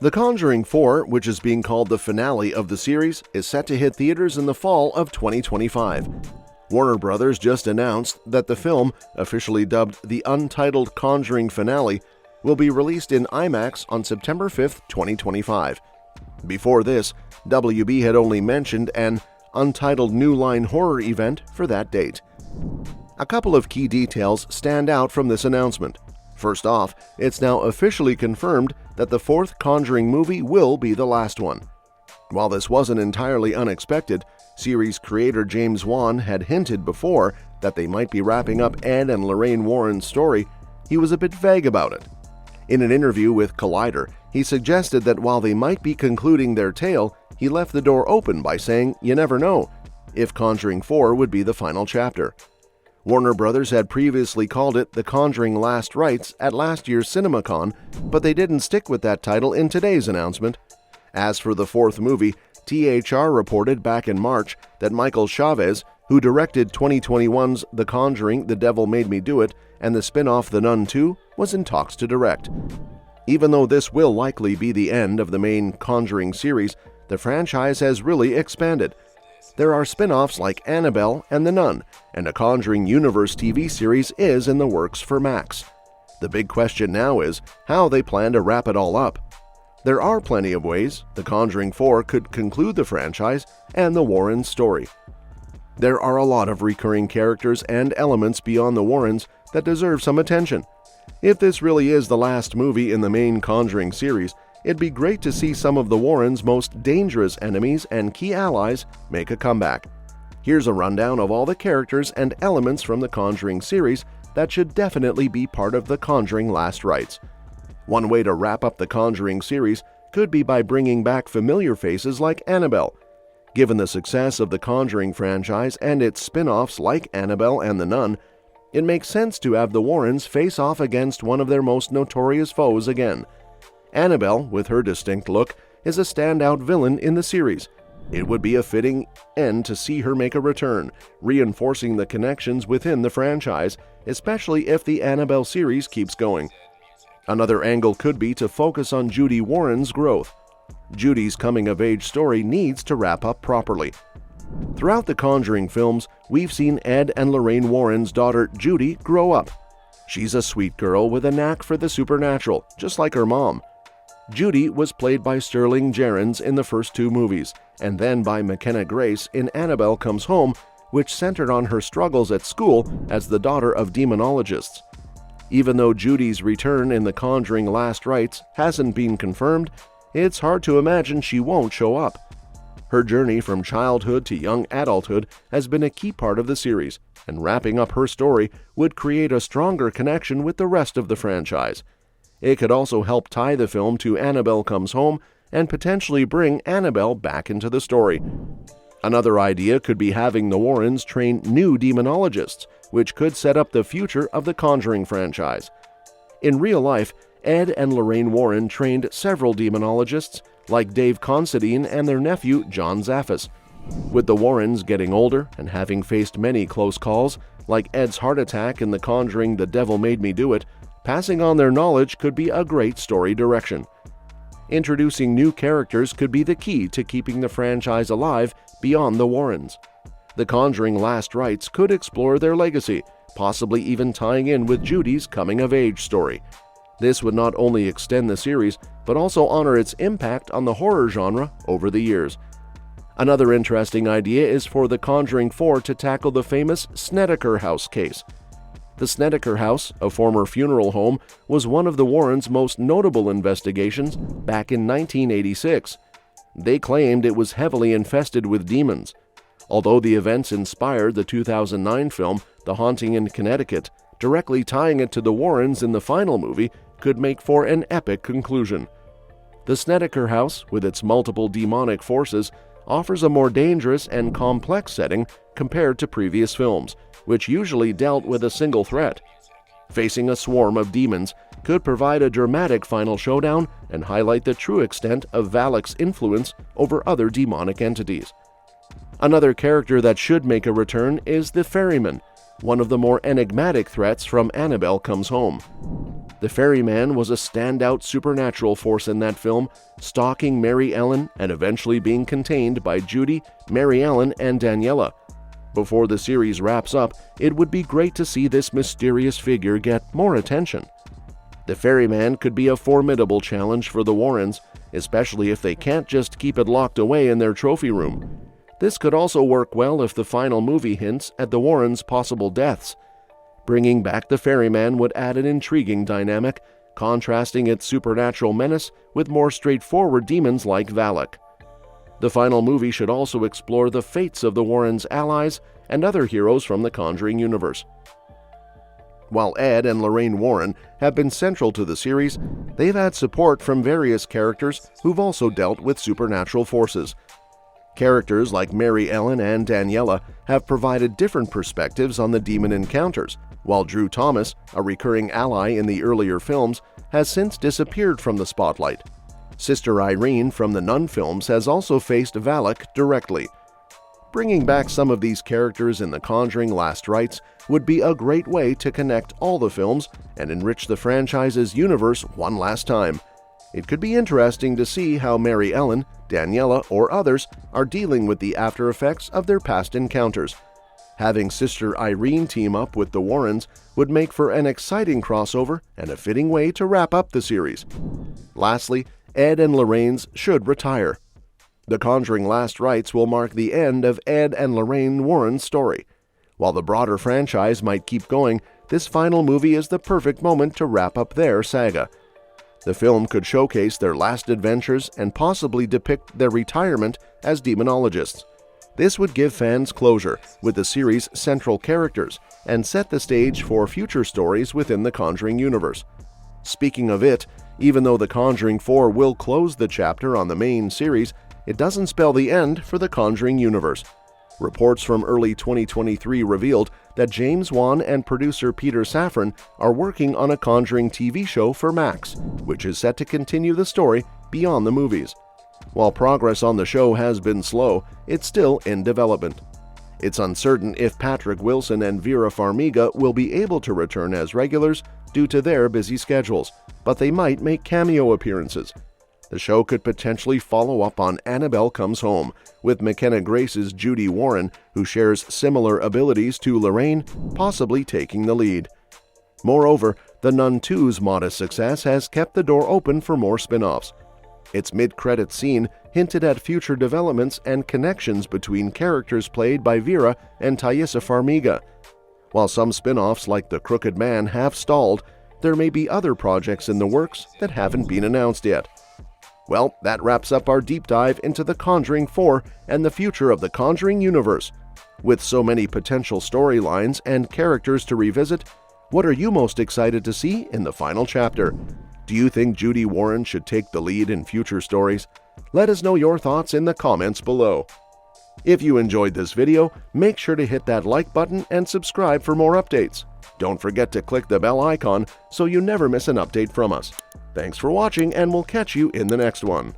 The Conjuring 4, which is being called the finale of the series, is set to hit theaters in the fall of 2025. Warner Brothers just announced that the film, officially dubbed the untitled Conjuring Finale, will be released in IMAX on September 5, 2025. Before this, WB had only mentioned an untitled New Line horror event for that date. A couple of key details stand out from this announcement. First off, it's now officially confirmed that the fourth Conjuring movie will be the last one. While this wasn't entirely unexpected, series creator James Wan had hinted before that they might be wrapping up Ed and Lorraine Warren's story. He was a bit vague about it. In an interview with Collider, he suggested that while they might be concluding their tale, he left the door open by saying, "You never know," if Conjuring 4 would be the final chapter. Warner Brothers had previously called it The Conjuring Last Rites at last year's CinemaCon, but they didn't stick with that title in today's announcement. As for the fourth movie, THR reported back in March that Michael Chavez, who directed 2021's The Conjuring, The Devil Made Me Do It, and the spin-off The Nun 2, was in talks to direct. Even though this will likely be the end of the main Conjuring series, the franchise has really expanded. There are spin-offs like Annabelle and The Nun, and a Conjuring Universe TV series is in the works for Max. The big question now is how they plan to wrap it all up. There are plenty of ways The Conjuring 4 could conclude the franchise and the Warrens' story. There are a lot of recurring characters and elements beyond the Warrens that deserve some attention. If this really is the last movie in the main Conjuring series, it'd be great to see some of the Warrens' most dangerous enemies and key allies make a comeback. Here's a rundown of all the characters and elements from the Conjuring series that should definitely be part of the Conjuring Last Rites. One way to wrap up the Conjuring series could be by bringing back familiar faces like Annabelle. Given the success of the Conjuring franchise and its spin-offs like Annabelle and The Nun, it makes sense to have the Warrens face off against one of their most notorious foes again. Annabelle, with her distinct look, is a standout villain in the series. It would be a fitting end to see her make a return, reinforcing the connections within the franchise, especially if the Annabelle series keeps going. Another angle could be to focus on Judy Warren's growth. Judy's coming-of-age story needs to wrap up properly. Throughout the Conjuring films, we've seen Ed and Lorraine Warren's daughter Judy grow up. She's a sweet girl with a knack for the supernatural, just like her mom. Judy was played by Sterling Jarrens in the first two movies, and then by McKenna Grace in Annabelle Comes Home, which centered on her struggles at school as the daughter of demonologists. Even though Judy's return in The Conjuring Last Rites hasn't been confirmed, it's hard to imagine she won't show up. Her journey from childhood to young adulthood has been a key part of the series, and wrapping up her story would create a stronger connection with the rest of the franchise. It could also help tie the film to Annabelle Comes Home and potentially bring Annabelle back into the story. Another idea could be having the Warrens train new demonologists, which could set up the future of the Conjuring franchise. In real life, Ed and Lorraine Warren trained several demonologists, like Dave Considine and their nephew John Zaffis. With the Warrens getting older and having faced many close calls, like Ed's heart attack in The Conjuring The Devil Made Me Do It, passing on their knowledge could be a great story direction. Introducing new characters could be the key to keeping the franchise alive beyond the Warrens. The Conjuring Last Rites could explore their legacy, possibly even tying in with Judy's coming-of-age story. This would not only extend the series, but also honor its impact on the horror genre over the years. Another interesting idea is for The Conjuring 4 to tackle the famous Snedeker House case. The Snedeker House, a former funeral home, was one of the Warrens' most notable investigations back in 1986. They claimed it was heavily infested with demons. Although the events inspired the 2009 film The Haunting in Connecticut, directly tying it to the Warrens in the final movie could make for an epic conclusion. The Snedeker House, with its multiple demonic forces, offers a more dangerous and complex setting compared to previous films, which usually dealt with a single threat. Facing a swarm of demons could provide a dramatic final showdown and highlight the true extent of Valak's influence over other demonic entities. Another character that should make a return is the Ferryman, one of the more enigmatic threats from Annabelle Comes Home. The ferryman was a standout supernatural force in that film, stalking Mary Ellen and eventually being contained by Judy, Mary Ellen, and Daniela. Before the series wraps up, it would be great to see this mysterious figure get more attention. The ferryman could be a formidable challenge for the Warrens, especially if they can't just keep it locked away in their trophy room. This could also work well if the final movie hints at the Warrens' possible deaths. Bringing back the ferryman would add an intriguing dynamic, contrasting its supernatural menace with more straightforward demons like Valak. The final movie should also explore the fates of the Warrens' allies and other heroes from the Conjuring Universe. While Ed and Lorraine Warren have been central to the series, they've had support from various characters who've also dealt with supernatural forces. Characters like Mary Ellen and Daniela have provided different perspectives on the demon encounters, while Drew Thomas, a recurring ally in the earlier films, has since disappeared from the spotlight. Sister Irene from the Nun films has also faced Valak directly. Bringing back some of these characters in The Conjuring Last Rites would be a great way to connect all the films and enrich the franchise's universe one last time. It could be interesting to see how Mary Ellen, Daniela, or others are dealing with the after effects of their past encounters. Having Sister Irene team up with the Warrens would make for an exciting crossover and a fitting way to wrap up the series. Lastly, Ed and Lorraine's should retire. The Conjuring Last Rites will mark the end of Ed and Lorraine Warren's story. While the broader franchise might keep going, this final movie is the perfect moment to wrap up their saga. The film could showcase their last adventures and possibly depict their retirement as demonologists. This would give fans closure with the series' central characters and set the stage for future stories within the Conjuring universe. Speaking of it, even though The Conjuring 4 will close the chapter on the main series, it doesn't spell the end for the Conjuring universe. Reports from early 2023 revealed that James Wan and producer Peter Safran are working on a Conjuring TV show for Max, which is set to continue the story beyond the movies. While progress on the show has been slow, it's still in development. It's uncertain if Patrick Wilson and Vera Farmiga will be able to return as regulars due to their busy schedules, but they might make cameo appearances. The show could potentially follow up on Annabelle Comes Home, with McKenna Grace's Judy Warren, who shares similar abilities to Lorraine, possibly taking the lead. Moreover, The Nun 2's modest success has kept the door open for more spin-offs. Its mid-credit scene hinted at future developments and connections between characters played by Vera and Thaisa Farmiga. While some spin-offs like The Crooked Man have stalled, there may be other projects in the works that haven't been announced yet. Well, that wraps up our deep dive into The Conjuring 4 and the future of the Conjuring universe. With so many potential storylines and characters to revisit, what are you most excited to see in the final chapter? Do you think Judy Warren should take the lead in future stories? Let us know your thoughts in the comments below. If you enjoyed this video, make sure to hit that like button and subscribe for more updates. Don't forget to click the bell icon so you never miss an update from us. Thanks for watching, and we'll catch you in the next one.